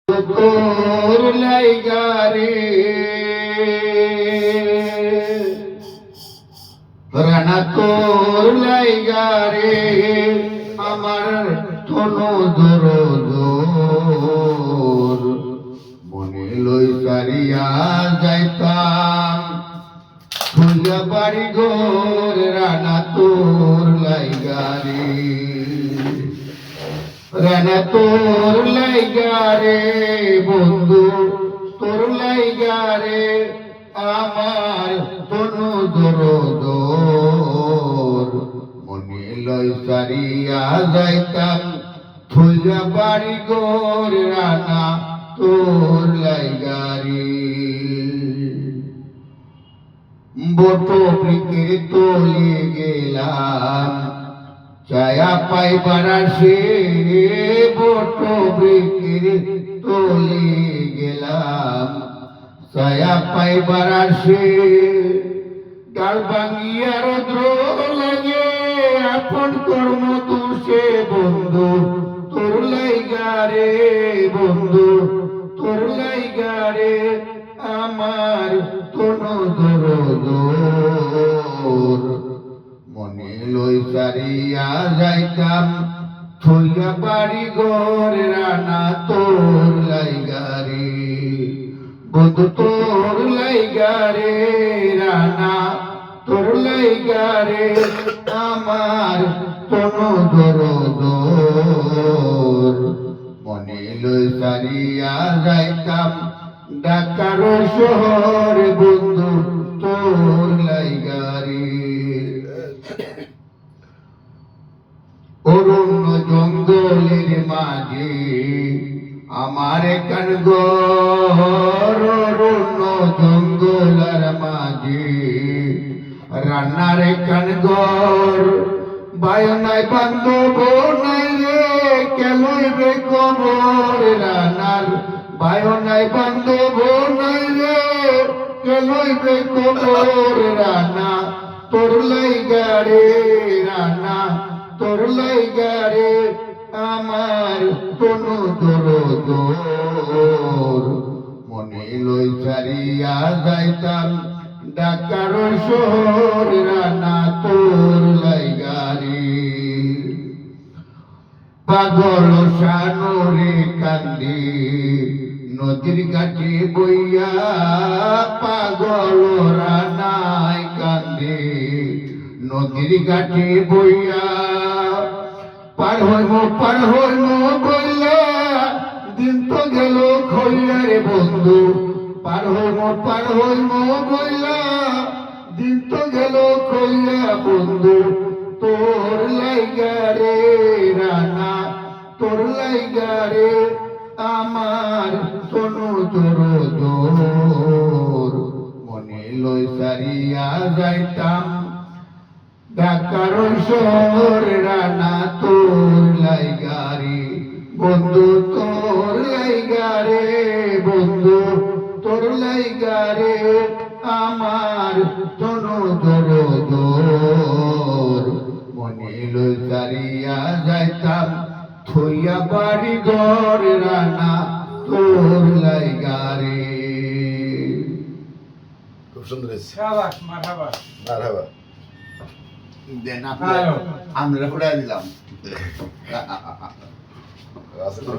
তোর লাইগারে রানা তোর লাইগারে আমার তনু দর মনে লই সারিয়া যাইতাম ফুলিয়া বাড়ি ঘর রানা তোর লাইগারে রানা তোর লাইগারে বন্ধু তোর লাইগারে আমার তনু দর মনে লই সারিয়া যাইতাম ফুলিয়া বাড়ি ঘর রানা তোর লাইগারে বট বৃক্ষের তলে গেলাম ছায়া পাইবার আসে বট বৃক্ষের তলে গেলাম ছায়া পাইবার আসে ডাল ভাঙিয়া রৌদ্র লাগে আপন কর্ম দোষে বন্ধু তোর লাইগারে বন্ধু তোর লাইগারে আমার তনু দর মনে লই সারিয়া যাইতাম থইয়া বাড়ি ঘর রানা তোর লাইগারে বন্ধু তোর লাইগারে রানা তোর লাইগারে আমার তনু দর মনে লই সারিয়া যাইতাম ঢাকার শহর বন্ধু তোর লাইগারে অরণ্য জঙ্গলের মাঝে আমার কান ঘর অরণ্য জঙ্গলের মাঝে রান্নার কান ঘর বায়ু নাই বান্ধব নাই রে কেলই রে খবর রানার বায়ু নাই বান্ধব নাই রে কেলই রে খবর রানা তোর লাইগারে রানা তোর লাইগারে আমার তনু দর মনে লই সারিয়া যাইতাম ঢাকার শহর রানা তোর লাইগারে পাগল সানুরে কান্দি নদীর ঘাটে বইয়া পাগল রানায় কান্দে নদীর ঘাটে বইয়া পার হইব বইলা দিন তো গেল খইয়া রে বন্ধু পার হইব বইলা দিন তো গেল খইয়া বন্ধু তোর লাইগারে রানা তোর লাইগারে আমার তনু দর মনে লই সারিয়া যাইতাম ঢাকার শহর রানা তোর লাইগারে বন্ধু তোর লাইগারে বন্ধু তোর লাইগারে আমার তনু দর মনে লই সারিয়া যাইতাম থইয়া বাড়ি ঘর রানা তোর লাইগারে। খুব সুন্দর হয়েছে। শাবাশ, মারহাবা। মারহাবা। দেন আমরা ফুটাই দিলাম। আছে তো?